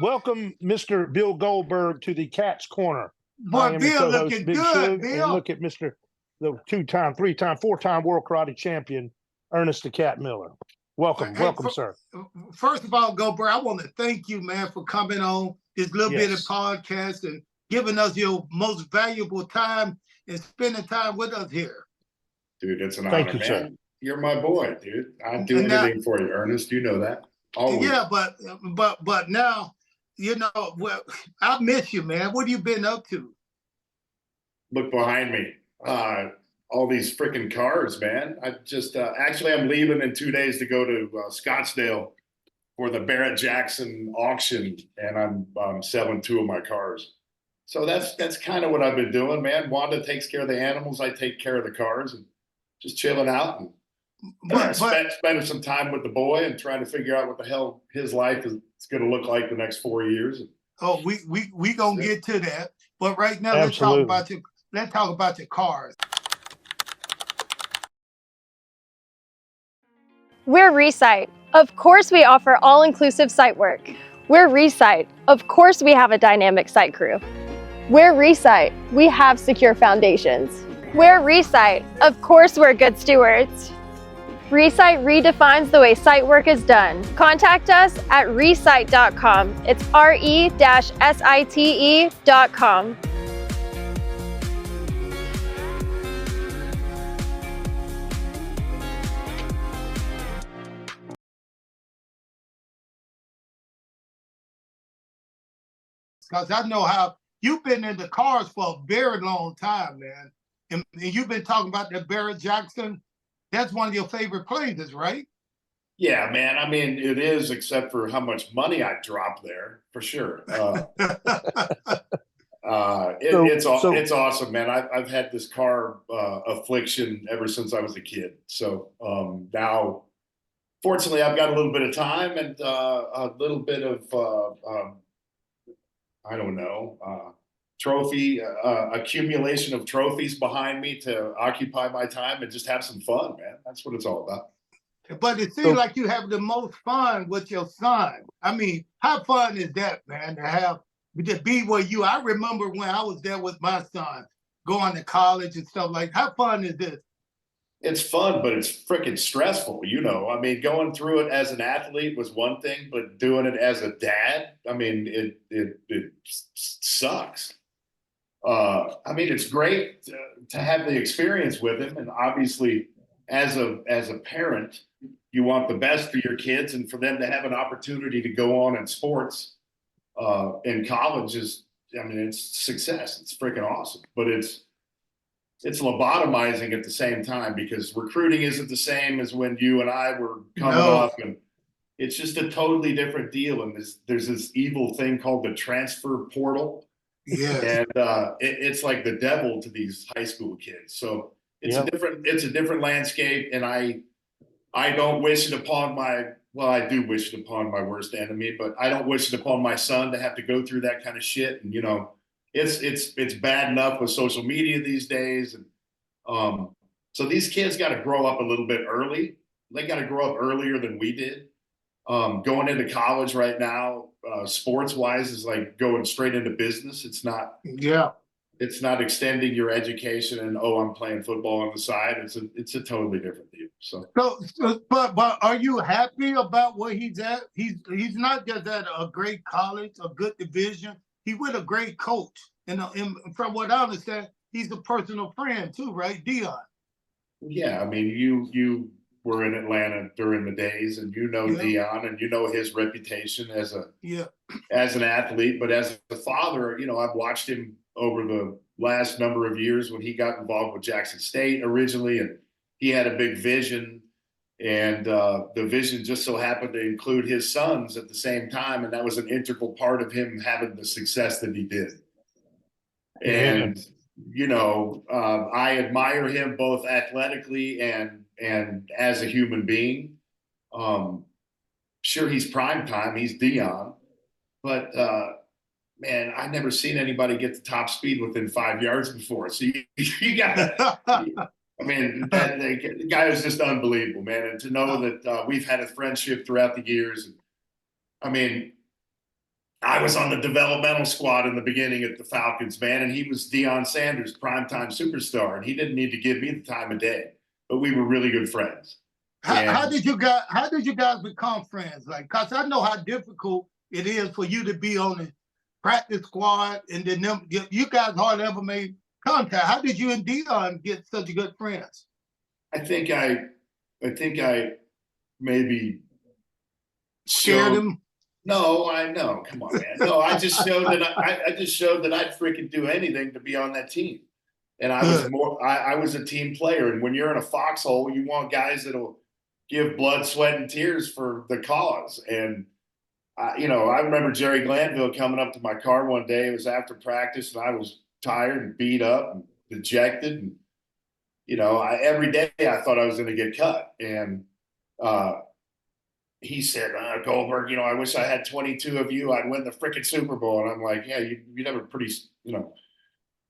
Welcome, Mr. Bill Goldberg, to the Cat's Corner. I Boy, am the Bill co-host, looking Big good, Shug, and Bill. look at the 2-time, 3-time, 4-time World Karate Champion, Ernest the Cat Miller. Welcome, welcome, sir. First of all, Goldberg, I want to thank you, man, for coming on this little bit of podcast and giving us your most valuable time and spending time with us here. Dude, it's an honor, Thank you, man. sir. You're my boy, dude. I'd do anything for you, Ernest. You know that. Always. Yeah, but now, well, I miss you, man. What have you been up to? Look behind me. All these freaking cars, man. I just actually I'm leaving in 2 days to go to Scottsdale for the Barrett Jackson auction, and I'm selling 2 of my cars. So that's kind of what I've been doing, man. Wanda takes care of the animals, I take care of the cars, and just chilling out and spending some time with the boy and trying to figure out what the hell his life is going to look like the next 4 years. Oh, we gonna get to that, but right now Absolutely. let's talk about your cars. We're Resite. Of course we offer all-inclusive site work. We're Resite. Of course we have a dynamic site crew. We're Resite. We have secure foundations. We're Resite. Of course we're good stewards. Resite redefines the way site work is done. Contact us at resite.com. It's re-site.com. Because I know how you've been in the cars for a very long time, man. And you've been talking about that Barrett Jackson. That's one of your favorite places, right? Yeah, man. I mean, it is, except for how much money I dropped there, for sure. It's awesome, man. I've had this car affliction ever since I was a kid. So now, fortunately, I've got a little bit of time and a little bit of I don't know, accumulation of trophies behind me to occupy my time and just have some fun, man. That's what it's all about. But it seems like you have the most fun with your son. I mean, how fun is that, man, to be where you? I remember when I was there with my son, going to college and stuff like. How fun is this? It's fun, but it's freaking stressful, you know. I mean, going through it as an athlete was one thing, but doing it as a dad, I mean, it sucks. I mean, it's great to have the experience with him, and obviously, as a parent, you want the best for your kids, and for them to have an opportunity to go on in sports in college is, I mean, it's success. It's freaking awesome, but it's lobotomizing at the same time, because recruiting isn't the same as when you and I were coming up, and it's just a totally different deal. And there's this evil thing called the transfer portal. Yeah. And it's like the devil to these high school kids. So it's a different landscape. And I don't wish it upon I do wish it upon my worst enemy, but I don't wish it upon my son to have to go through that kind of shit. And, you know, it's bad enough with social media these days. And so these kids got to grow up a little bit early. They got to grow up earlier than we did. Going into college right now, sports wise, is like going straight into business. It's not extending your education and, I'm playing football on the side. It's a totally different deal. So but are you happy about where he's at? He's not just at a great college, a good division. He with a great coach, and from what I understand, he's a personal friend too, right, Dion? Yeah, I mean, you were in Atlanta during the days, and you know Dion, and you know his reputation as an athlete, but as a father, you know, I've watched him over the last number of years when he got involved with Jackson State originally, and he had a big vision. And the vision just so happened to include his sons at the same time. And that was an integral part of him having the success that he did. And, you know, I admire him both athletically and as a human being. Sure, he's prime time. He's Dion. But, man, I've never seen anybody get to top speed within 5 yards before. So you got to... I mean, the guy was just unbelievable, man. And to know that we've had a friendship throughout the years. I mean, I was on the developmental squad in the beginning at the Falcons, man, and he was Deion Sanders, primetime superstar, and he didn't need to give me the time of day, but we were really good friends. How did you guys become friends? Like, cause I know how difficult it is for you to be on the practice squad, and then you guys hardly ever made contact. How did you and Deion get such good friends? I think I maybe Scared him? No, I know. Come on, man. No, I just showed that I just showed that I'd freaking do anything to be on that team. And I was a team player. And when you're in a foxhole, you want guys that'll give blood, sweat, and tears for the cause. And I remember Jerry Glanville coming up to my car one day. It was after practice, and I was tired and beat up and dejected. And every day I thought I was going to get cut. And he said, Goldberg, I wish I had 22 of you. I'd win the freaking Super Bowl. And I'm like, yeah, you'd have a pretty,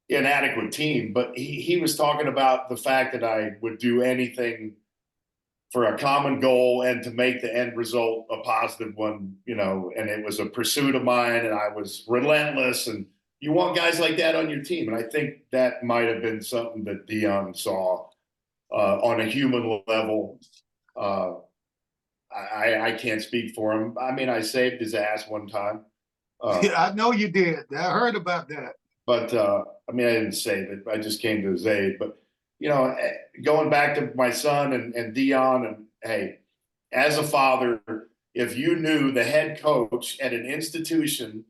inadequate team. But he was talking about the fact that I would do anything for a common goal and to make the end result a positive one, and it was a pursuit of mine, and I was relentless. And you want guys like that on your team. And I think that might have been something that Deion saw on a human level. I can't speak for him. I mean, I saved his ass one time. Yeah, I know you did. I heard about that. But I didn't save it. I just came to his aid. But going back to my son and Deion, and hey, as a father, if you knew the head coach at an institution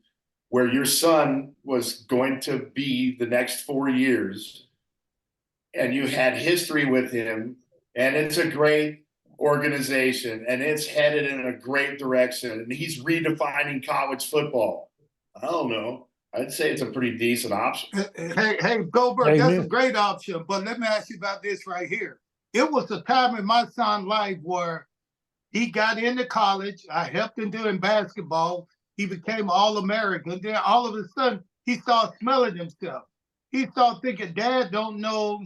where your son was going to be the next 4 years, and you had history with him, and it's a great organization and it's headed in a great direction, and he's redefining college football, I don't know, I'd say it's a pretty decent option. Hey, Goldberg, that's a great option. But let me ask you about this right here. It was a time in my son's life where he got into college. I helped him doing basketball. He became All-American. Then all of a sudden, he started smelling himself. He started thinking, Dad don't know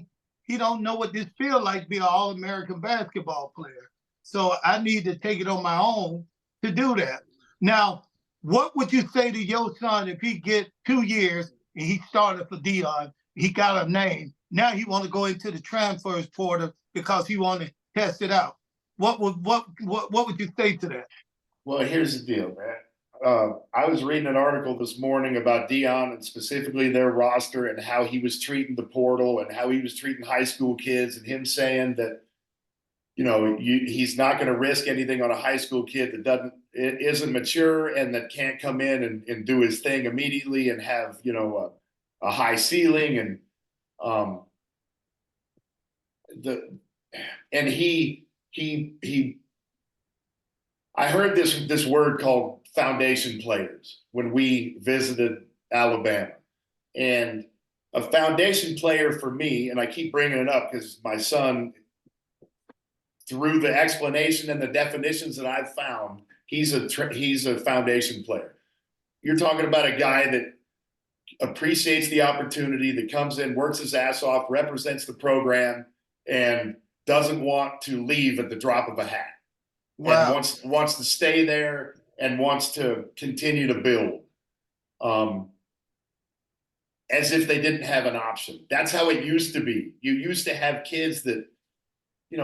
what this feels like to be an All-American basketball player. So I need to take it on my own to do that. Now, what would you say to your son if he get 2 years and he started for Deion, he got a name, now he want to go into the transfers portal because he want to test it out? What would you say to that? Well, here's the deal, man. I was reading an article this morning about Deion and specifically their roster and how he was treating the portal and how he was treating high school kids, and him saying that, he's not going to risk anything on a high school kid that isn't mature and that can't come in and do his thing immediately and have, a high ceiling. And I heard this word called foundation players when we visited Alabama. And a foundation player for me, and I keep bringing it up because my son, through the explanation and the definitions that I've found, he's a foundation player. You're talking about a guy that appreciates the opportunity, that comes in, works his ass off, represents the program, and doesn't want to leave at the drop of a hat. Wow. And wants to stay there and wants to continue to build, as if they didn't have an option. That's how it used to be. You used to have kids that,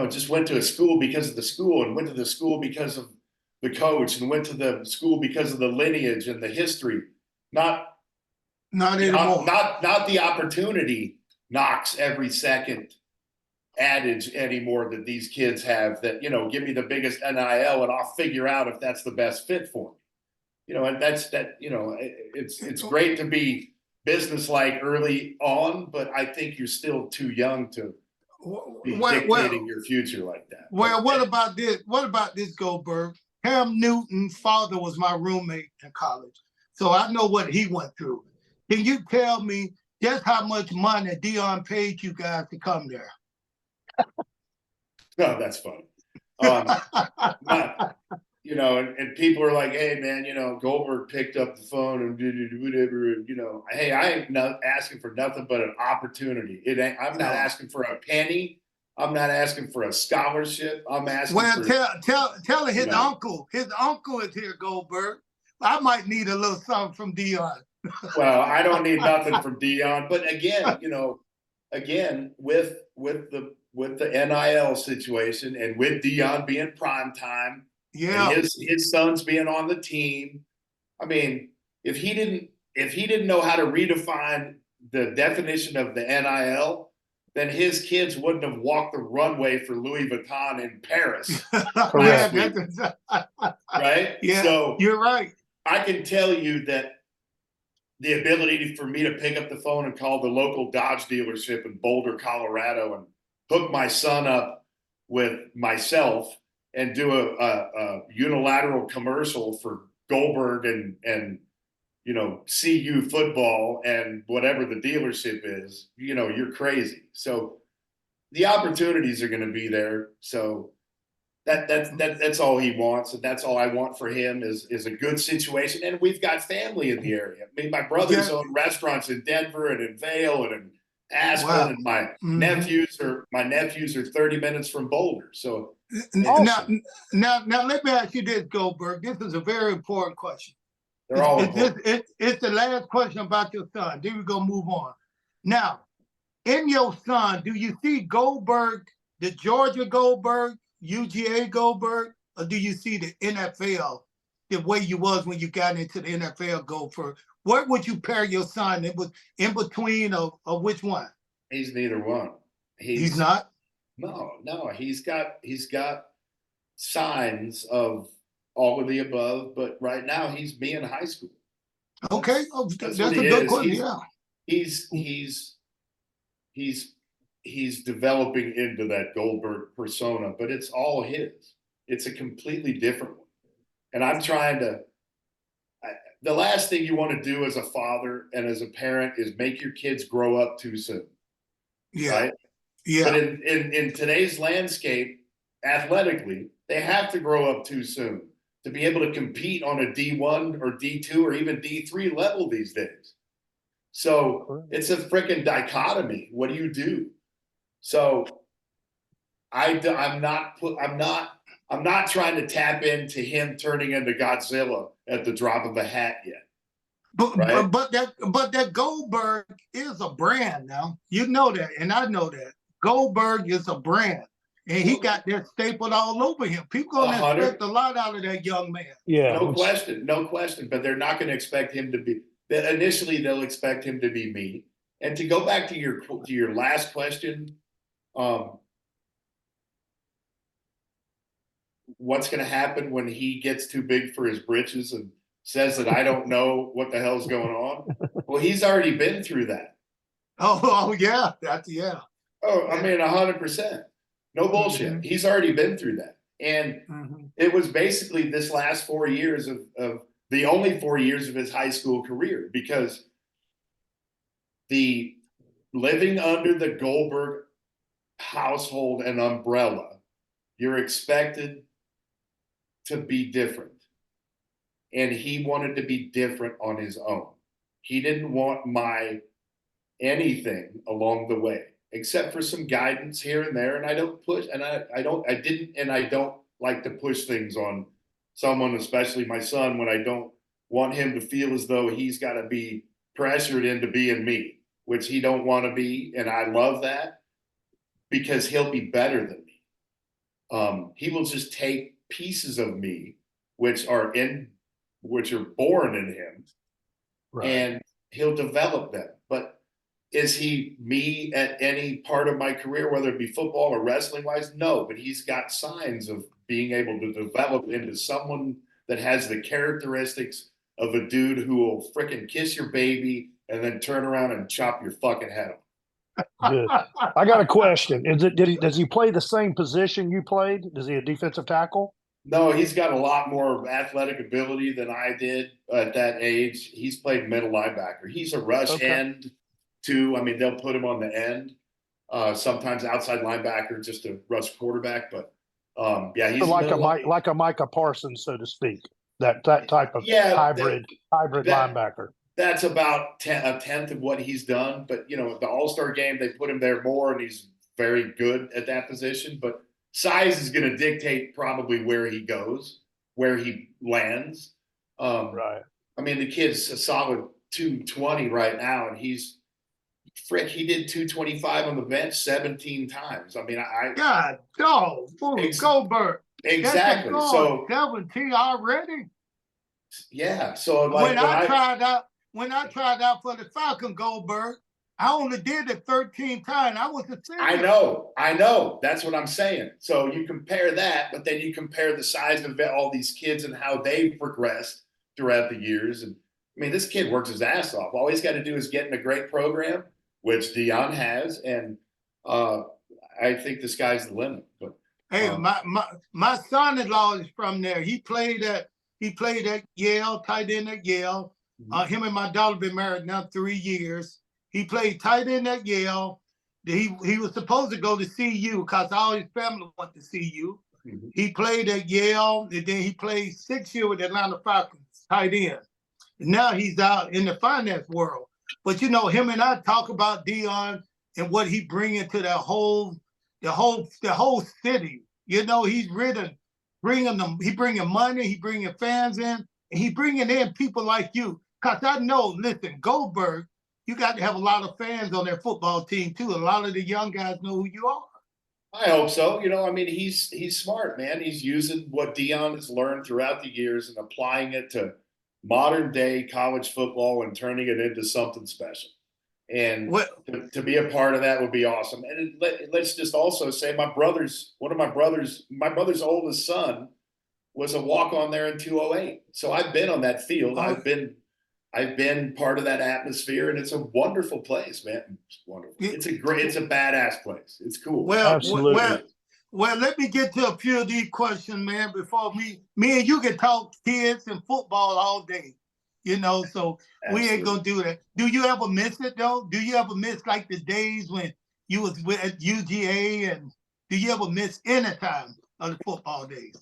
just went to a school because of the school, and went to the school because of the coach, and went to the school because of the lineage and the history. Not anymore. Not the opportunity knocks every second adage anymore that these kids have, that, give me the biggest NIL and I'll figure out if that's the best fit for me. And it's great to be business-like early on, but I think you're still too young to be dictating your future like that. Well, what about this? What about this, Goldberg? Cam Newton's father was my roommate in college, so I know what he went through. Can you tell me just how much money Deion paid you guys to come there? No, that's funny. And people are like, hey, man, Goldberg picked up the phone and did whatever. Hey, I ain't not asking for nothing but an opportunity. I'm not asking for a penny. I'm not asking for a scholarship. I'm asking. Well, tell his uncle. His uncle is here, Goldberg. I might need a little something from Dion. Well, I don't need nothing from Dion, but again, with the NIL situation and with Dion being prime time Yeah. and his sons being on the team, I mean, if he didn't know how to redefine the definition of the NIL, then his kids wouldn't have walked the runway for Louis Vuitton in Paris last week, right? Yeah, So you're right. I can tell you that the ability for me to pick up the phone and call the local Dodge dealership in Boulder, Colorado, and hook my son up with myself and do a unilateral commercial for Goldberg and CU football and whatever the dealership is, you're crazy. So the opportunities are going to be there. So that's all he wants, and that's all I want for him is a good situation. And we've got family in the area. I mean, my brothers own restaurants in Denver and in Vail and in Aspen, and my nephews are 30 minutes from Boulder. So awesome. Now let me ask you this, Goldberg. This is a very important question. They're all important. It's the last question about your son. Then we're gonna move on. Now, in your son, do you see Goldberg, the Georgia Goldberg, UGA Goldberg, or do you see the NFL the way you was when you got into the NFL Goldberg? What would you pair your son in between of which one? He's neither one. He's not? No. He's got signs of all of the above, but right now he's me in high school. Okay. That's a good question. He's developing into that Goldberg persona, but it's all his. It's a completely different one. And I'm trying to, the last thing you want to do as a father and as a parent is make your kids grow up too soon. Yeah. Right? Yeah. But in today's landscape, athletically, they have to grow up too soon to be able to compete on a D1 or D2 or even D3 level these days. So it's a freaking dichotomy. What do you do? So I'm not trying to tap into him turning into Godzilla at the drop of a hat yet. But right? but that Goldberg is a brand now. You know that, and I know that. Goldberg is a brand. And he got that stapled all over him. People gonna expect a lot out of that young man. Yeah. No question. But they're not going to expect him to be. Initially, they'll expect him to be me. And to go back to your last question, what's going to happen when he gets too big for his britches and says that I don't know what the hell's going on? Well, he's already been through that. Oh yeah, Oh, I mean, 100%. No bullshit. Mm-hmm. He's already been through that. And it was basically this last 4 years of the only 4 years of his high school career, because the living under the Goldberg household and umbrella, you're expected to be different. And he wanted to be different on his own. He didn't want anything along the way, except for some guidance here and there. And I don't push, and I don't like to push things on someone, especially my son, when I don't want him to feel as though he's got to be pressured into being me, which he don't want to be. And I love that, because he'll be better than me. He will just take pieces of me, which are born in him, right, and he'll develop them. But is he me at any part of my career, whether it be football or wrestling wise? No, but he's got signs of being able to develop into someone that has the characteristics of a dude who will fricking kiss your baby and then turn around and chop your fucking head off. Good. I got a question. Does he play the same position you played? Is he a defensive tackle? No, he's got a lot more athletic ability than I did at that age. He's played middle linebacker. He's a rush end too. I mean, they'll put him on the end, sometimes outside linebacker just to rush quarterback. But yeah, he's like a Micah Parsons, so to speak. That type of hybrid linebacker. That's about a tenth of what he's done. But the All-Star game, they put him there more, and he's very good at that position. But size is going to dictate probably where he goes, where he lands. Right. I mean, the kid's a solid 220 right now, and he did 225 on the bench 17 times. I mean, God, dog, Goldberg. exactly. That's a So 17 already. yeah. So like When I tried out for the Falcon, Goldberg, I only did it 13 times. I was a senior. I know. That's what I'm saying. So you compare that, but then you compare the size of all these kids and how they've progressed throughout the years. And I mean, this kid works his ass off. All he's got to do is get in a great program, which Dion has, and I think the sky's the limit. But hey, my son-in-law is from there. He played at Yale, tight end at Yale. Him and my daughter been married now 3 years. He played tight end at Yale. He was supposed to go to CU because all his family went to CU. He played at Yale, and then he played 6 years with Atlanta Falcons, tight end. And now he's out in the finance world. But you know, him and I talk about Dion and what he bringing to the whole city. You know, he's bringing money, he bringing fans in, and he bringing in people like you. Cause I know, listen, Goldberg, you got to have a lot of fans on their football team too. A lot of the young guys know who you are. I hope so. You know, I mean, he's smart, man. He's using what Dion has learned throughout the years and applying it to modern day college football and turning it into something special. And to be a part of that would be awesome. And let's just also say my brother's oldest son was a walk-on there in 208. So I've been on that field. I've been part of that atmosphere, and it's a wonderful place, man. It's wonderful. It's a badass place. It's cool. Absolutely. Well, let me get to a few of these questions, man, before me and you can talk kids and football all day. You know, so we ain't gonna do that. Do you ever miss it though? Do you ever miss like the days when you was at UGA, and do you ever miss any time of the football days?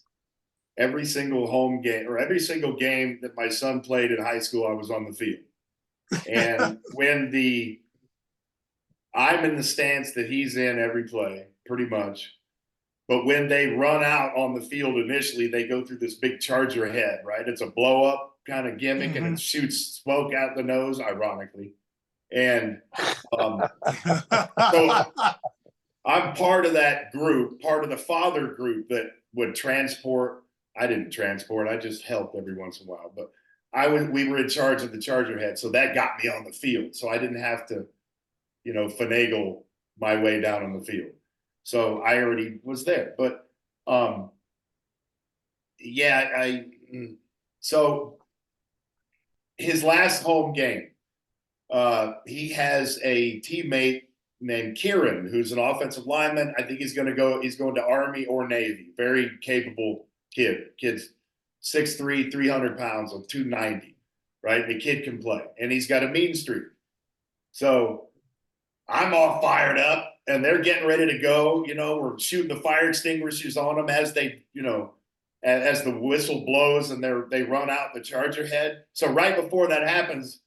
Every single home game or every single game that my son played in high school, I was on the field. And I'm in the stance that he's in every play, pretty much. But when they run out on the field initially, they go through this big charger head, right? It's a blow up kind of gimmick, and it shoots smoke out the nose, ironically. And so I'm part of that group, part of the father group that would transport. I didn't transport, I just helped every once in a while. But we were in charge of the charger head, so that got me on the field. So I didn't have to, you know, finagle my way down on the field. So I already was there. But so his last home game, he has a teammate named Kieran, who's an offensive lineman. I think he's going to Army or Navy. Very capable kid. Kid's 6'3", 300 pounds, of 290, right? The kid can play, and he's got a mean streak. So I'm all fired up, and they're getting ready to go. You know, we're shooting the fire extinguishers on them as they, you know, as the whistle blows and they run out the charger head. So right before that happens,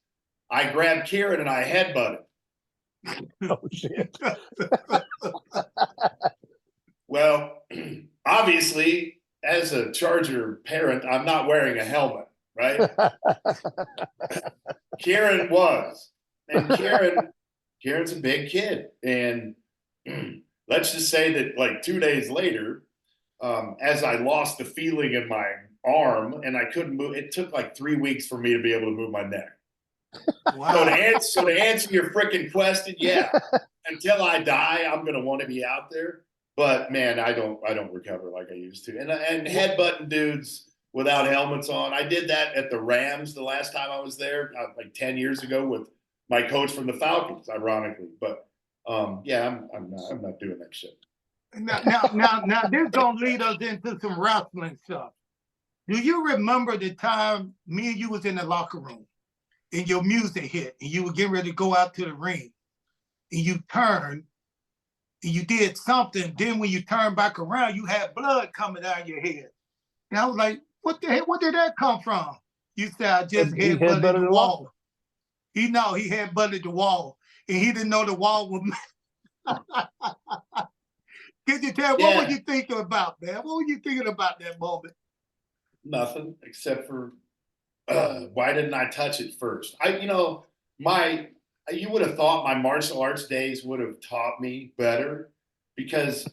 I grab Kieran and I headbutt him. Oh shit. Well, obviously, as a Charger parent, I'm not wearing a helmet, right? Kieran was. And Kieran's a big kid. And let's just say that like 2 days later, as I lost the feeling in my arm and I couldn't move, it took like 3 weeks for me to be able to move my neck. Wow. So to answer your freaking question, yeah, until I die, I'm going to want to be out there. But man, I don't recover like I used to. And headbutting dudes without helmets on. I did that at the Rams the last time I was there, like 10 years ago with my coach from the Falcons, ironically. But yeah, I'm not doing that shit. Now, this gonna lead us into some wrestling stuff. Do you remember the time me and you was in the locker room and your music hit and you were getting ready to go out to the ring and you turned and you did something? Then when you turned back around, you had blood coming down your head. And I was like, what the heck? Where did that come from? You said, I just headbutted the wall. He headbutted the wall, and he didn't know the wall was. Could you tell, what were you thinking about, man? What were you thinking about that moment? Nothing, except for why didn't I touch it first? You would have thought my martial arts days would have taught me better because,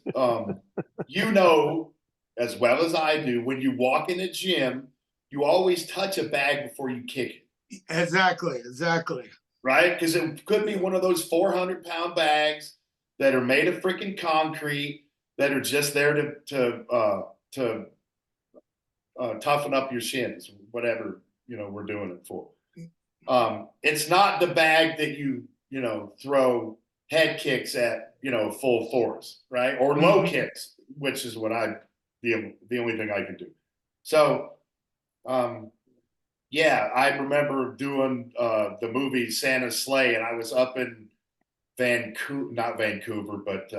you know, as well as I do, when you walk in a gym, you always touch a bag before you kick it. Exactly. Right? Because it could be one of those 400-pound bags that are made of freaking concrete that are just there to toughen up your shins, whatever, we're doing it for. It's not the bag that you throw head kicks at, full force, right? Or low kicks, which is what the only thing I can do. So, yeah, I remember doing the movie Santa's Sleigh, and I was up in not Vancouver, but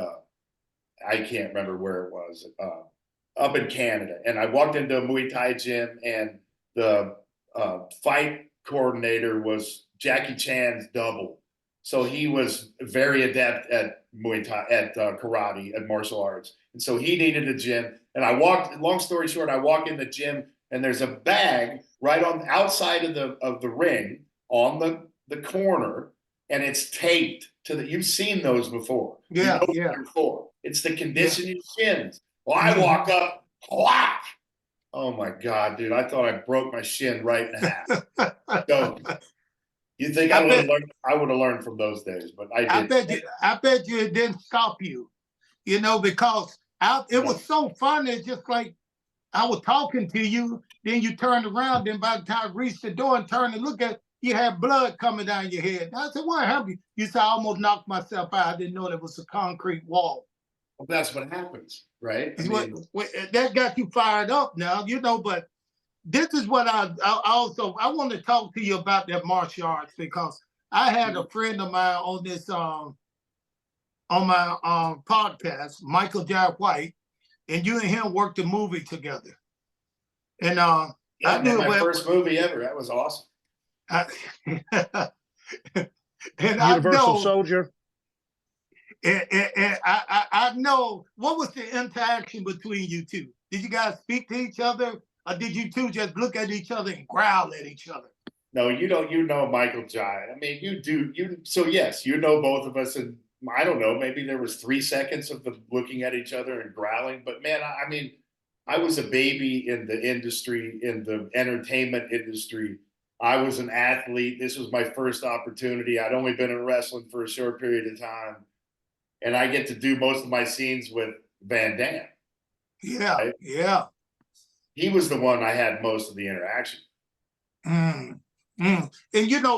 I can't remember where it was, up in Canada. And I walked into a Muay Thai gym, and the fight coordinator was Jackie Chan's double. So he was very adept at Muay Thai, at karate, at martial arts. And so he needed a gym. And long story short, I walk in the gym, and there's a bag right on the outside of the ring on the corner, and it's taped you've seen those before. Yeah, Before. It's to condition your shins. Well, I walk up, whack. Oh my God, dude! I thought I broke my shin right in half. So you think I would have learned? I would have learned from those days, but I didn't. I bet you it didn't stop you, because it was so funny. It's just like I was talking to you, then you turned around, then by the time I reached the door and turned and looked at, you had blood coming down your head. I said, what happened? You said, I almost knocked myself out. I didn't know there was a concrete wall. Well, that's what happens, right? That got you fired up now, but this is what I want to talk to you about that martial arts, because I had a friend of mine on this, on my podcast, Michael J. White, and you and him worked a movie together. And I knew my first movie ever. That was awesome. And Universal Soldier. And I know, what was the interaction between you two? Did you guys speak to each other, or did you two just look at each other and growl at each other? No, you know Michael J. I mean, you do. So yes, both of us, and I don't know, maybe there was 3 seconds of them looking at each other and growling. But man, I mean, I was a baby in the industry, in the entertainment industry. I was an athlete. This was my first opportunity. I'd only been in wrestling for a short period of time. And I get to do most of my scenes with Van Damme. Yeah, right? Yeah. He was the one I had most of the interaction. And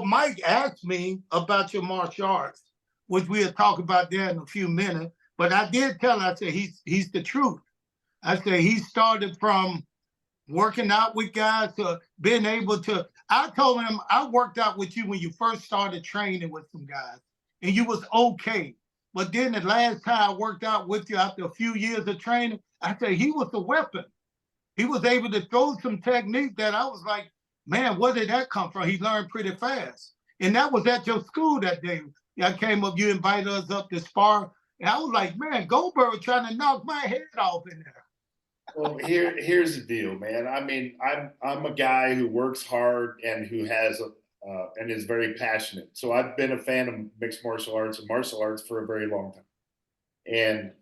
Mike asked me about your martial arts, which we'll talk about there in a few minutes. But I did tell him, I said, he's the truth. I said, he started from working out with guys to being able to, I told him, I worked out with you when you first started training with some guys, and you was okay. But then the last time I worked out with you after a few years of training, I said, he was a weapon. He was able to throw some technique that I was like, man, where did that come from? He learned pretty fast. And that was at your school that day. I came up, you invited us up to spar. And I was like, man, Goldberg was trying to knock my head off in there. Well, here's the deal, man. I mean, I'm a guy who works hard and who has and is very passionate. So I've been a fan of mixed martial arts and martial arts for a very long time. And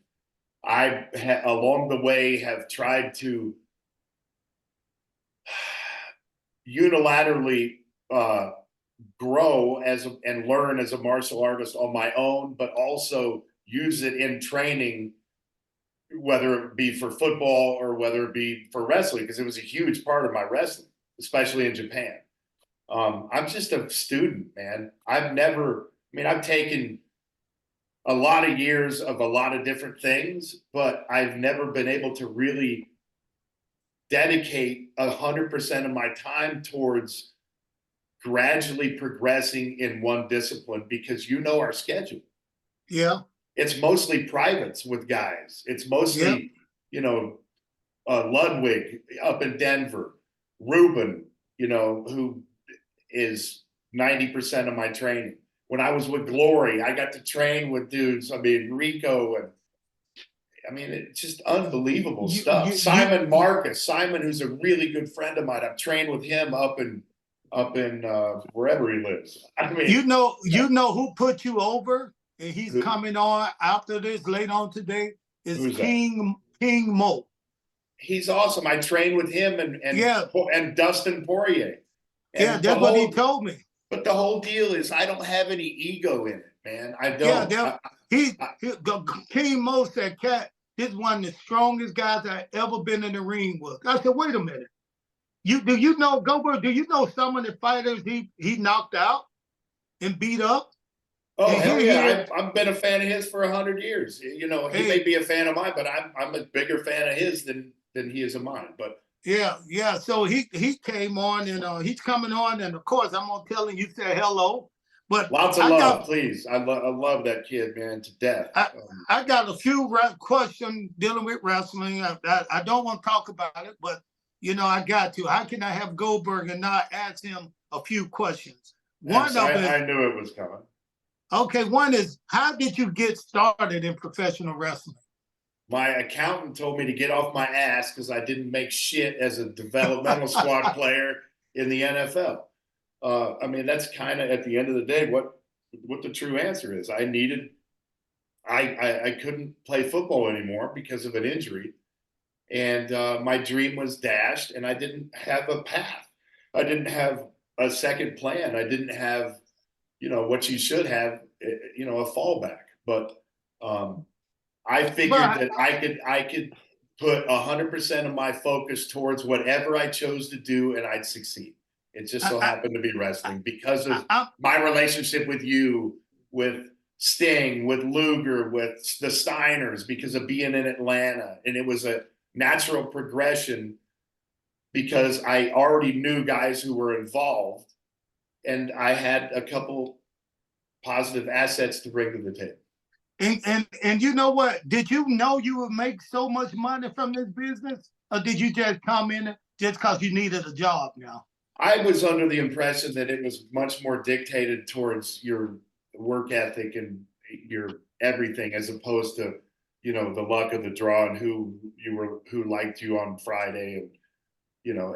I, along the way, have tried to unilaterally grow and learn as a martial artist on my own, but also use it in training, whether it be for football or whether it be for wrestling, because it was a huge part of my wrestling, especially in Japan. I'm just a student, man. I've taken a lot of years of a lot of different things, but I've never been able to really dedicate 100% of my time towards gradually progressing in one discipline, because our schedule. Yeah. It's mostly privates with guys. It's mostly, Ludwig up in Denver, Ruben, who is 90% of my training. When I was with Glory, I got to train with dudes. I mean, Rico, and it's just unbelievable stuff. Simon Marcus, who's a really good friend of mine. I've trained with him up in up in wherever he lives. I mean, You know who put you over, and he's Who? coming on after this later on today. Is Who's that? King Mo. he's awesome. I trained with him Yeah. and Dustin Poirier. And Yeah, that's what he told me. But the whole deal is I don't have any ego in it, man. I Yeah, don't. King Mo said, "Cat, this is one of the strongest guys I ever been in the ring with." I said, "Wait a minute. Do you know Goldberg? Do you know some of the fighters he knocked out and beat up?" Oh, And hell here he yeah! is. I've been a fan of his for 100 years. You know, he Hey. may be a fan of mine, but I'm a bigger fan of his than he is of mine. But Yeah. So he came on, and he's coming on, and of course I'm gonna tell him you said hello. But lots of love, please. I love that kid, man, to death. I got a few questions dealing with wrestling. I don't want to talk about it, but I got to. How can I have Goldberg and not ask him a few questions? I knew it was coming. Okay, one is, how did you get started in professional wrestling? My accountant told me to get off my ass because I didn't make shit as a developmental squad player in the NFL. I mean, that's kind of at the end of the day what the true answer is. I couldn't play football anymore because of an injury, and my dream was dashed, and I didn't have a path. I didn't have a second plan. I didn't have, what you should have, a fallback. But I figured that I could put 100% of my focus towards whatever I chose to do, and I'd succeed. It just so happened to be wrestling because of my relationship with you, with Sting, with Luger, with the Steiners, because of being in Atlanta. And it was a natural progression because I already knew guys who were involved, and I had a couple positive assets to bring to the table. And you know what? Did you know you would make so much money from this business? Or did you just come in just because you needed a job now? I was under the impression that it was much more dictated towards your work ethic and your everything, as opposed to, the luck of the draw and who liked you on Friday. And,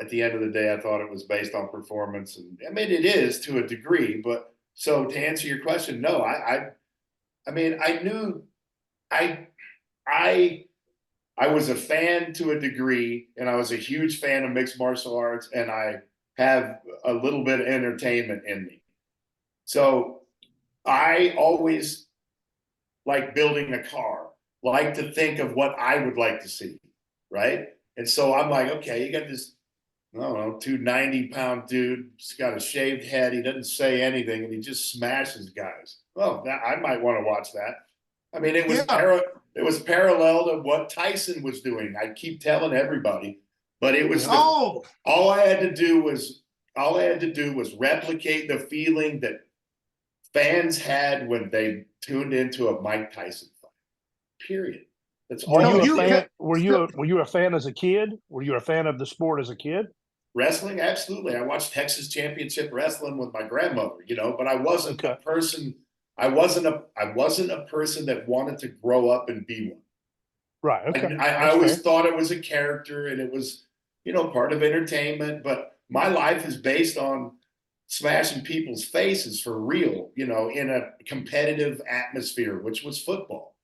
at the end of the day, I thought it was based on performance. And I mean, it is to a degree, but so to answer your question, no, I mean, I knew I was a fan to a degree, and I was a huge fan of mixed martial arts, and I have a little bit of entertainment in me. So I always like building a car, like to think of what I would like to see, right? And so I'm like, okay, you got this, I don't know, 290-pound dude. He's got a shaved head. He doesn't say anything, and he just smashes guys. Well, I might want to watch that. I mean, it was parallel to what Tyson was doing. I keep telling everybody, but it was all I had to do was replicate the feeling that fans had when they tuned into a Mike Tyson fight. Period. That's all. Were you a fan as a kid? Were you a fan of the sport as a kid? Wrestling, absolutely. I watched Texas Championship Wrestling with my grandmother, but I wasn't a person. I wasn't a person that wanted to grow up and be one. Right. Okay. I always thought it was a character, and it was, part of entertainment. But my life is based on smashing people's faces for real, in a competitive atmosphere, which was football.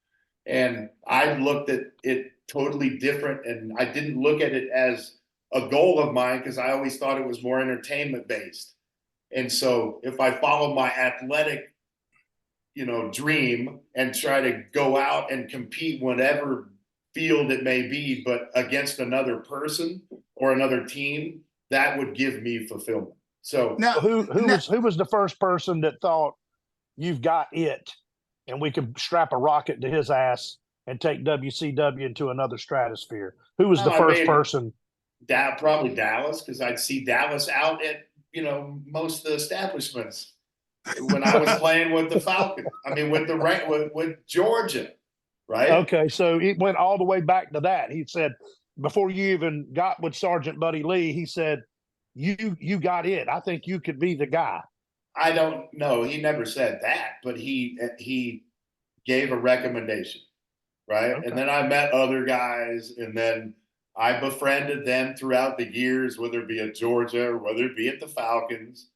And I looked at it totally different, and I didn't look at it as a goal of mine because I always thought it was more entertainment based. And so if I follow my athletic, dream and try to go out and compete whatever field it may be, but against another person or another team, that would give me fulfillment. So now, who was the first person that thought you've got it and we could strap a rocket to his ass and take WCW into another stratosphere? Who was the first person? Probably Dallas, because I'd see Dallas out at, most of the establishments when I was playing with the Falcons. I mean, with Georgia, right? Okay, so it went all the way back to that. He said, before you even got with Sergeant Buddy Lee, he said, you got it. I think you could be the guy. I don't know. He never said that, but he gave a recommendation, right? Okay. And then I met other guys, and then I befriended them throughout the years, whether it be at Georgia or whether it be at the Falcons,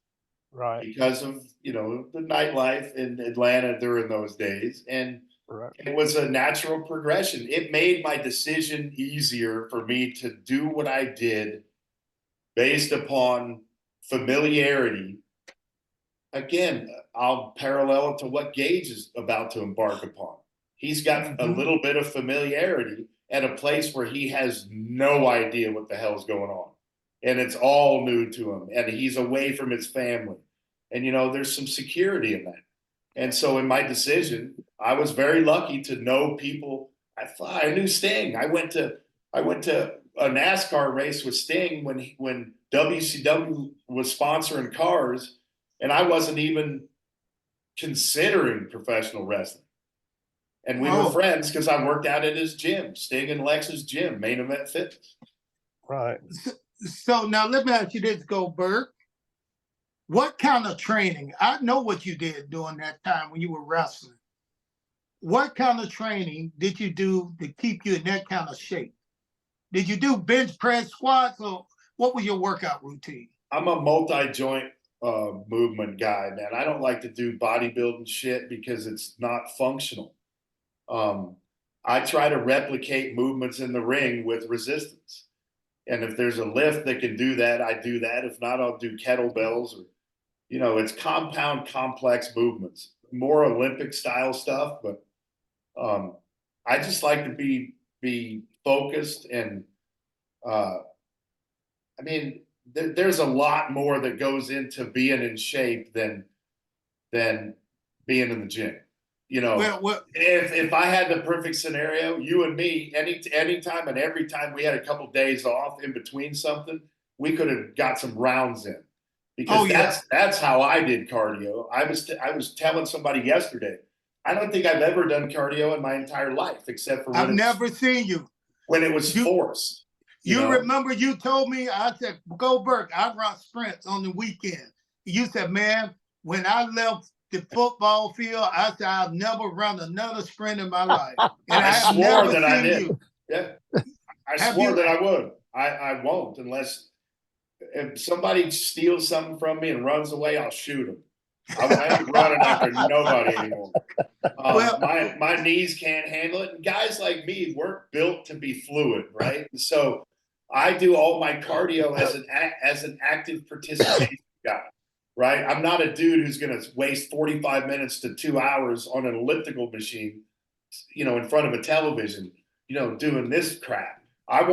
Right. because of, you know, the nightlife in Atlanta during those days. And Right. it was a natural progression. It made my decision easier for me to do what I did based upon familiarity. Again, I'll parallel it to what Gage is about to embark upon. He's got a little bit of familiarity at a place where he has no idea what the hell's going on. And it's all new to him. And he's away from his family. And, you know, there's some security in that. And so in my decision, I was very lucky to know people. I knew Sting. I went to a NASCAR race with Sting when WCW was sponsoring cars, and I wasn't even considering professional wrestling. And we were friends because I worked out at his gym, Sting and Lex's gym, Main Event Fitness. Right. So now let me ask you this, Goldberg. What kind of training? I know what you did during that time when you were wrestling. What kind of training did you do to keep you in that kind of shape? Did you do bench press, squats, or what was your workout routine? I'm a multi-joint movement guy, man. I don't like to do bodybuilding shit because it's not functional. I try to replicate movements in the ring with resistance. And if there's a lift that can do that, I do that. If not, I'll do kettlebells or, you know, it's compound, complex movements, more Olympic style stuff. But I just like to be focused. And I mean, there's a lot more that goes into being in shape than being in the gym. You know, if I had the perfect scenario, you and me, anytime and every time we had a couple days off in between something, we could have got some rounds in. Because that's how I did cardio. I was telling somebody yesterday, I don't think I've ever done cardio in my entire life, except for I've never seen you. When it was forced. You remember you told me, I said, Goldberg, I run sprints on the weekend. You said, man, when I left the football field, I said, I'll never run another sprint in my life. And I have swore never that I seen did. you. Yeah. I swore that I would. I won't unless if somebody steals something from me and runs away, I'll shoot them. I ain't running after nobody anymore. My knees can't handle it. And guys like me, we're built to be fluid, right? So I do all my cardio as an active participation guy, right? I'm not a dude who's going to waste 45 minutes to 2 hours on an elliptical machine, you know, in front of a television, you know, doing this crap. I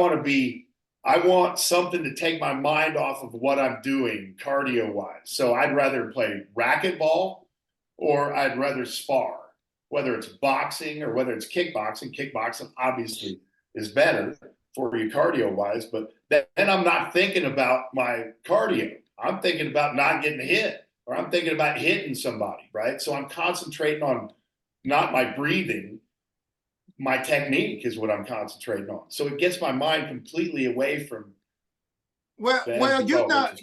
want something to take my mind off of what I'm doing cardio-wise. So I'd rather play racquetball or I'd rather spar, whether it's boxing or whether it's kickboxing. Kickboxing obviously is better for you cardio-wise, but then I'm not thinking about my cardio. I'm thinking about not getting hit, or I'm thinking about hitting somebody, right? So I'm concentrating on not my breathing, my technique is what I'm concentrating on. So it gets my mind completely away from. Well, you're not.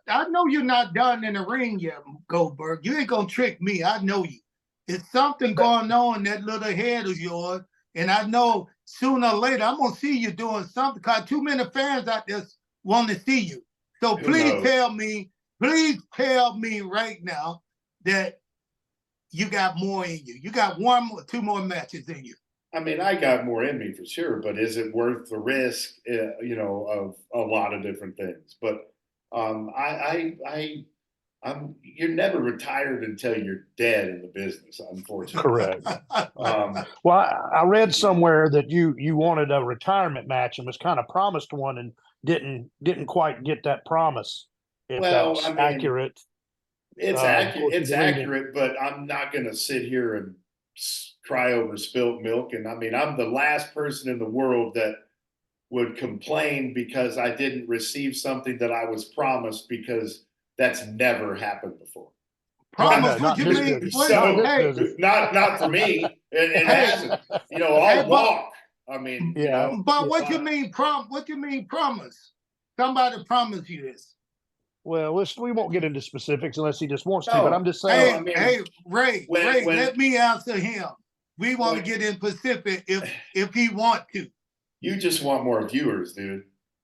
I know you're not done in the ring yet, Goldberg. You ain't gonna trick me. I know you. There's something going on in that little head of yours, and I know sooner or later I'm gonna see you doing something. Cause too many fans out there want to see you. So please tell me right now that you got more in you. You got two more matches in you. I mean, I got more in me for sure, but is it worth the risk? You know, of a lot of different things. But you're never retired until you're dead in the business, unfortunately. Correct. Well, I read somewhere that you wanted a retirement match and was kind of promised one and didn't quite get that promise. If that's accurate. It's accurate. It's accurate, but I'm not going to sit here and cry over spilt milk. And I mean, I'm the last person in the world that would complain because I didn't receive something that I was promised, because that's never happened before. Promise? What you mean? So, not for me. It hasn't. You know, I'll walk. I mean, you know. But what you mean promise? Somebody promised you this. Well, we won't get into specifics unless he just wants to, but I'm just saying. Hey, Ray, let me answer him. We want to get in specific if he want to. You just want more viewers, dude.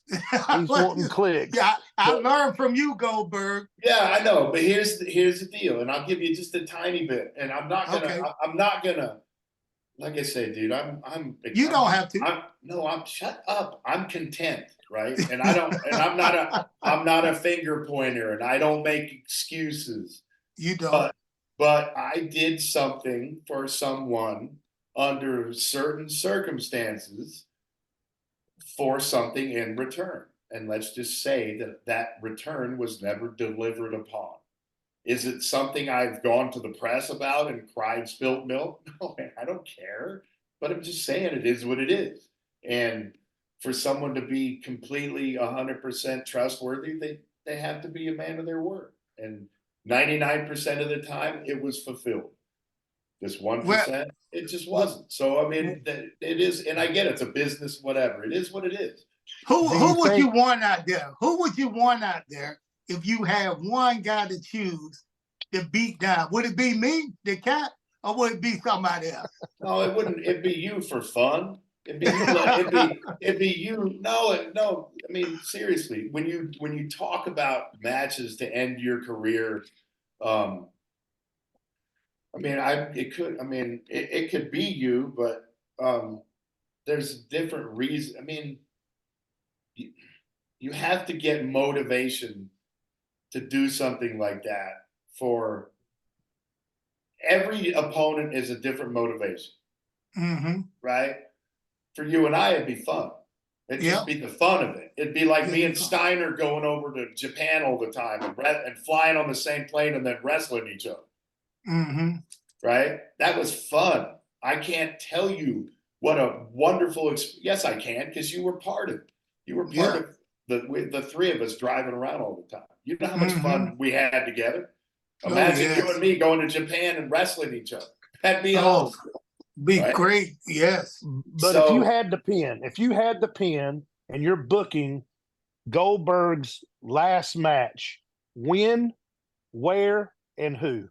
He's wanting clicks. Yeah, I But- learned from you, Goldberg. Yeah, I know, but here's the deal, and I'll give you just a tiny bit, and I'm not gonna, Okay. I'm not gonna, like I say, dude, You don't have to. shut up. I'm content, right? And I'm not a finger pointer, and I don't make excuses. You don't. But I did something for someone under certain circumstances for something in return. And let's just say that that return was never delivered upon. Is it something I've gone to the press about and cried spilt milk? No, man, I don't care. But I'm just saying it is what it is. And for someone to be completely 100% trustworthy, they have to be a man of their word. And 99% of the time, it was fulfilled. This 1%, it just wasn't. So I mean, it is, and I get it, it's a business, whatever. It is what it is. Who would you want out there? Who would you want out there if you had one guy to choose to beat down? Would it be me, the Cat, or would it be somebody else? No, it wouldn't. It'd be you for fun. It'd be you. No. I mean, seriously, when you talk about matches to end your career, I mean, it could be you, but there's different reasons. I mean, you have to get motivation to do something like that. For every opponent is a different motivation, right? For you and I, it'd be fun. It'd just be the fun of it. It'd be like me and Steiner going over to Japan all the time and flying on the same plane and then wrestling each other. Right? That was fun. I can't tell you what a wonderful experience. Yes, I can, because you were part of it. You were part of the three of us driving around all the time. You know how much fun we had together? Imagine you and me going to Japan and wrestling each other. That'd be awesome. Be great, yes. But if you had the pen and you're booking Goldberg's last match, when, where, and who?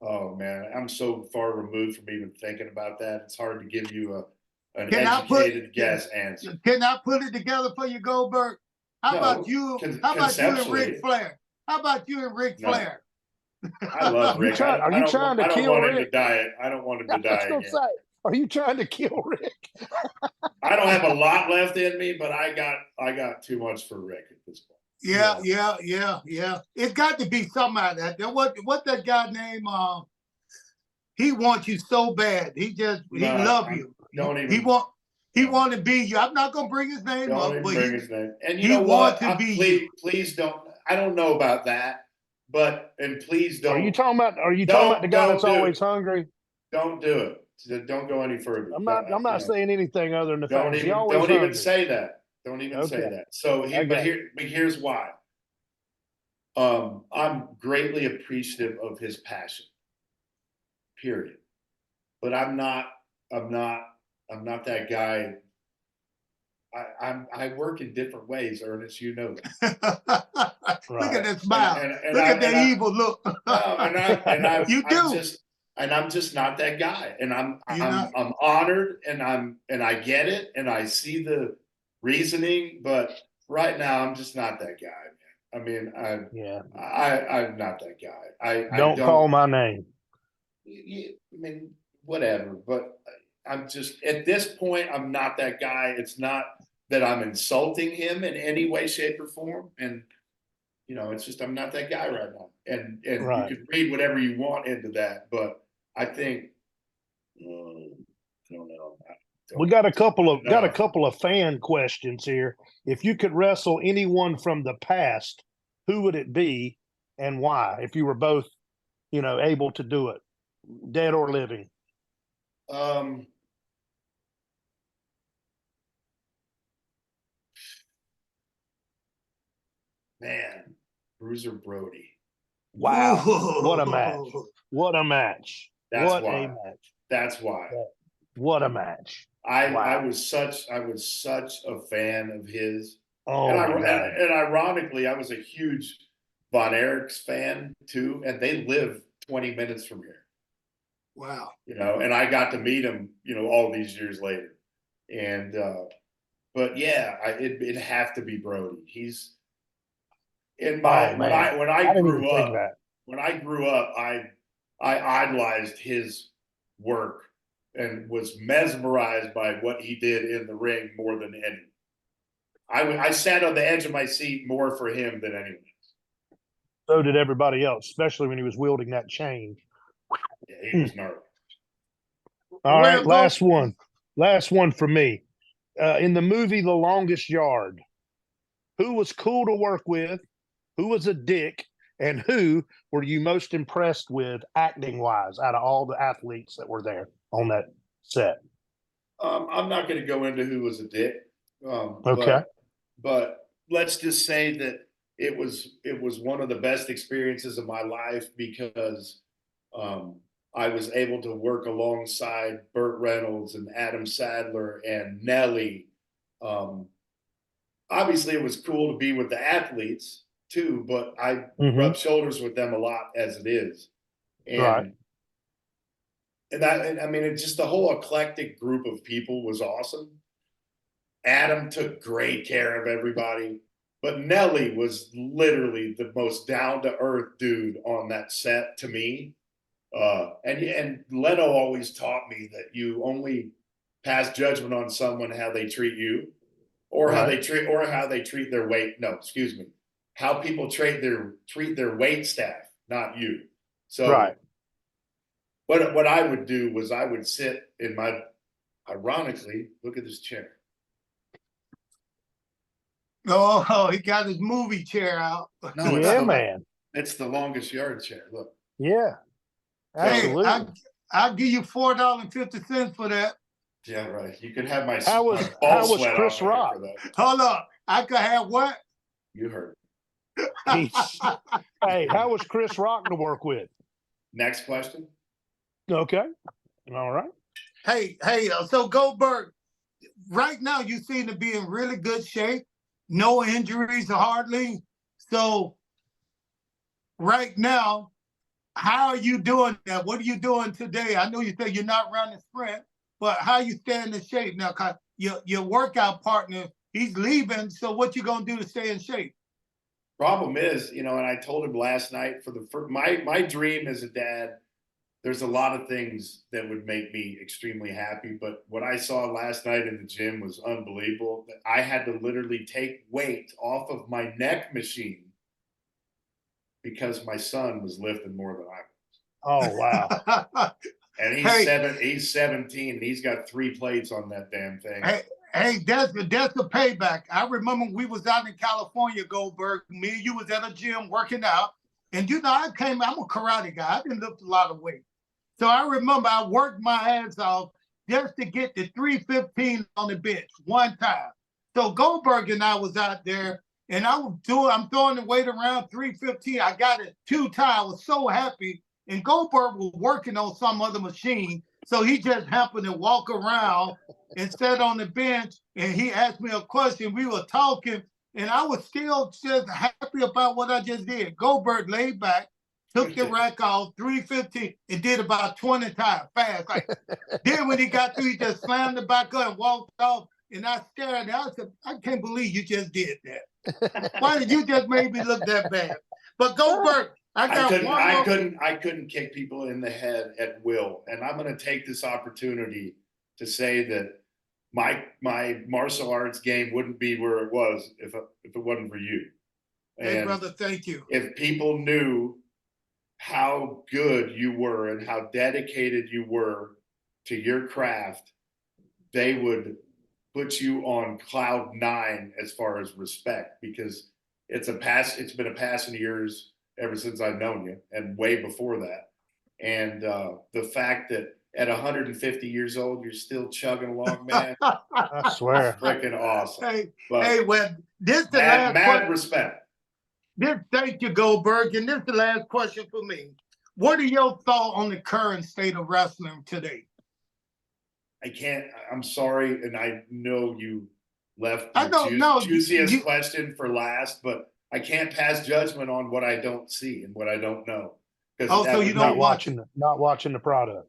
Oh man, I'm so far removed from even thinking about that. It's hard to give you an educated guess answer. Can I put it together for you, Goldberg? How about you and Ric Flair? How about you and Ric Flair? I love Rick. Are you trying to kill Rick? Him to die. I don't want him to die again. Are you trying to kill Rick? I don't have a lot left in me, but I got too much for Rick at this point. Yeah. It's got to be somebody out there. What that guy named? He wants you so bad. He love you. Don't even. He want to be you. I'm not gonna bring his name up. Don't even bring his name. And you know what? Please don't. I don't know about that. But please don't. Are you talking about the guy that's always hungry? Don't do it. Don't go any further. I'm not saying anything other than the don't fact even say that. Don't even say that. So here's why. I'm greatly appreciative of his passion. Period. But I'm not that guy. I work in different ways, Ernest. You know that. Look at that smile. Look at that evil look. I'm just not that guy. And I'm honored, and I get it, and I see the reasoning. But right now, I'm just not that guy, man. I mean, I'm not that guy. I don't call my name. I mean, whatever. But I'm just, at this point, I'm not that guy. It's not that I'm insulting him in any way, shape, or form. And, it's just, I'm not that guy right now. And you can read whatever you want into that. But I think, I don't know. We got a couple of fan questions here. If you could wrestle anyone from the past, who would it be and why? If you were both, able to do it, dead or living. Man, Bruiser Brody. Wow. What a match. What a match. That's why. What a match. I was such a fan of his. Oh, and ironically, I was a huge Von Erich's fan too, and they live 20 minutes from here. Wow. And I got to meet him, all these years later. And but yeah, it'd have to be Brody. He's in my Oh man, when I I didn't even grew think up. that. When I grew up, I idolized his work and was mesmerized by what he did in the ring more than any. I sat on the edge of my seat more for him than anyone. So did everybody else, especially when he was wielding that chain. Yeah, he was gnarly. All right, Well, last one for me. In the movie The Longest Yard, who was cool to work with, who was a dick, and who were you most impressed with acting wise out of all the athletes that were there on that set? I'm not going to go into who was a dick, Okay. but let's just say that it was one of the best experiences of my life because I was able to work alongside Burt Reynolds and Adam Sandler and Nelly. Obviously, it was cool to be with the athletes too, but I Mm-hmm. rub shoulders with them a lot as it is, Right. and I mean, it just the whole eclectic group of people was awesome. Adam took great care of everybody, but Nelly was literally the most down to earth dude on that set to me. And Leno always taught me that you only pass judgment on someone how they treat you, or how Right. they treat their weight. No, excuse me, how people treat their wait staff, not you. So Right. what I would do was I would sit in my, ironically, look at this chair. oh, he got his movie chair out. No, Yeah, man. it's the longest yard chair. Look. Yeah. Hey, Absolutely. I'll give you $4.50 for that. Yeah, right. You can have my How ball was sweat Chris off of here Rock? for that. Hold up. I could have what? You heard. Hey, how was Chris Rock to work with? Next question. Okay. All right. Hey, so Goldberg, right now you seem to be in really good shape. No injuries hardly. So right now, how are you doing that? What are you doing today? I know you said you're not running sprint, but how you staying in shape now? Cause your workout partner, he's leaving. So what you gonna do to stay in shape? Problem is, and I told him last night for the first, my dream as a dad. There's a lot of things that would make me extremely happy, but what I saw last night in the gym was unbelievable. I had to literally take weight off of my neck machine because my son was lifting more than I was. Oh wow. And he's 17 and he's got 3 plates on that damn thing. Hey, that's the payback. I remember we was out in California, Goldberg. Me and you was at a gym working out. And I'm a karate guy. I didn't lift a lot of weight. So I remember I worked my ass off just to get the 315 on the bench one time. So Goldberg and I was out there and I'm throwing the weight around 315. I got it 2 times. I was so happy. And Goldberg was working on some other machine. So he just happened to walk around and sat on the bench and he asked me a question. We were talking and I was still just happy about what I just did. Goldberg laid back, took the rack off, 315, and did about 20 times fast. Like, then when he got through, he just slammed the back up and walked off. And I stared at him. I said, I can't believe you just did that. Why did you just make me look that bad? But Goldberg, I couldn't kick people in the head at will. And I'm going to take this opportunity to say that my martial arts game wouldn't be where it was if it wasn't for you. Hey, brother, thank you. If people knew how good you were and how dedicated you were to your craft, they would put you on cloud 9 as far as respect, because it's been a passion of yours ever since I've known you and way before that. And the fact that at 150 years old, you're still chugging along, man. I swear. Freaking awesome. Well, this the mad respect. Thank you, Goldberg. And this is the last question for me. What are your thoughts on the current state of wrestling today? I'm sorry, and I know you left the juiciest question for last, but I can't pass judgment on what I don't see and what I don't know. So you don't not watching the product.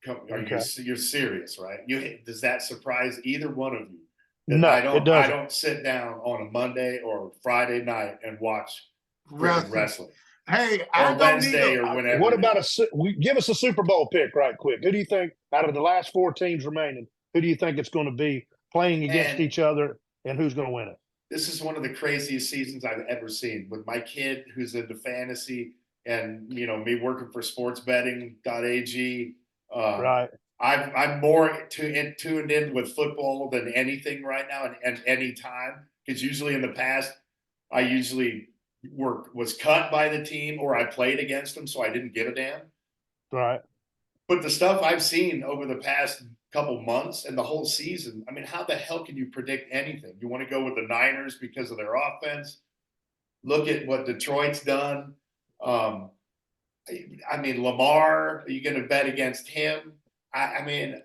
Are Okay. you're serious, right? Does that surprise either one of you? That No, I it doesn't. I don't sit down on a Monday or Friday night and watch freaking wrestling. Hey, Or I don't Wednesday either. or whenever. What about give us a Super Bowl pick right quick? Who do you think out of the last 4 teams remaining, who do you think it's going to be playing against And each other, and who's going to win it? this is one of the craziest seasons I've ever seen with my kid who's into fantasy and, me working for sportsbetting.ag. Right. I'm more tuned in with football than anything right now and any time, because usually in the past I usually was cut by the team or I played against them, so I didn't give a damn. Right. But the stuff I've seen over the past couple months and the whole season, I mean, how the hell can you predict anything? You want to go with the Niners because of their offense? Look at what Detroit's done. I mean, Lamar, are you going to bet against him? I mean,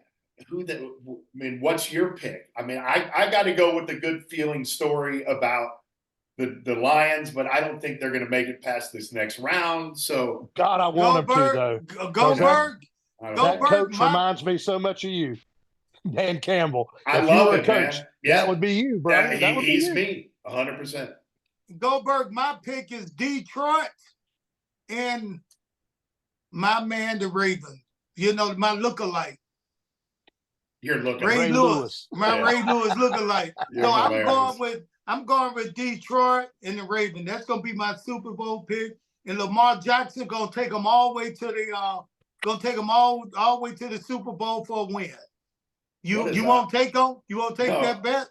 what's your pick? I mean, I got to go with the good feeling story about the Lions, but I don't think they're going to make it past this next round. So, God, I want them to, though. Goldberg. That coach reminds me so much of you, Dan Campbell. I if love you were it, a coach, man. Yeah, that would be you, bro. He's me, 100%. Goldberg, my pick is Detroit and my man, the Ravens. My lookalike. You're looking Ray Lewis. My Ray Lewis lookalike. So I'm going with Detroit and the Ravens. That's gonna be my Super Bowl pick. And Lamar Jackson gonna take them all the way to the all the way to the Super Bowl for a win. You won't take them? You won't take that bet?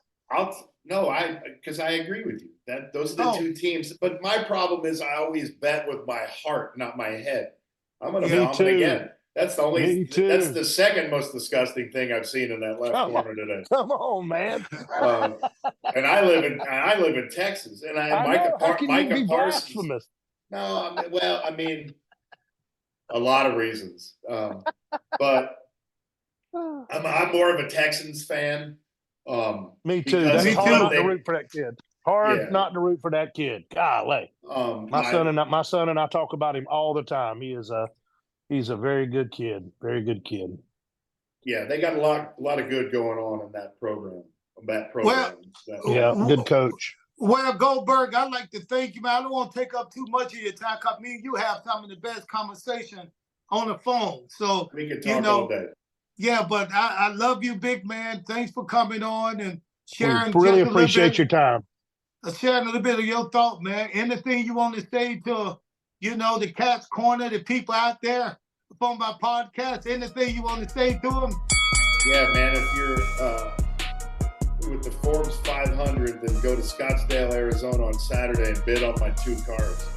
Because I agree with you. Those are the 2 teams. But my problem is I always bet with my heart, not my head. I'm gonna vomit again. That's the second most disgusting thing I've seen in that left corner today. Come on, man. And I live in Texas, and Micah Parsons. No, I mean, a lot of reasons. But I'm more of a Texans fan. Me too. That's hard not to root for that kid. Hard not to root for that kid. Golly. My son and I talk about him all the time. He's a very good kid. Very good kid. Yeah, they got a lot of good going on in that program. Good coach. Well, Goldberg, I'd like to thank you, man. I don't want to take up too much of your time. Me and you have some of the best conversation on the phone. So we can talk all day. Yeah, but I love you, big man. Thanks for coming on and sharing. We really appreciate your time. Sharing a little bit of your thought, man. Anything you want to say to, the Cat's Corner, the people out there from my podcast, anything you want to say to them? Yeah, man, if you're with the Forbes 500, then go to Scottsdale, Arizona on Saturday and bid on my 2 cars.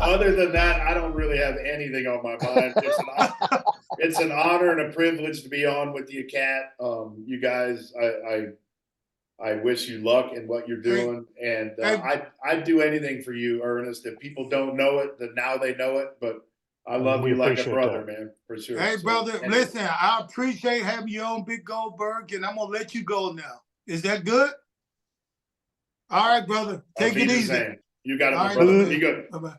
Other than that, I don't really have anything on my mind. It's an honor and a privilege to be on with you, Cat. You guys, I wish you luck in what you're doing, and I'd do anything for you, Ernest. If people don't know it, then now they know it. But I love you like a brother, man, for sure. Hey, brother, listen, I appreciate having you on, Big Goldberg, and I'm gonna let you go now. Is that good? All right, brother. Take it easy. You got it, my brother. Be good. Bye-bye.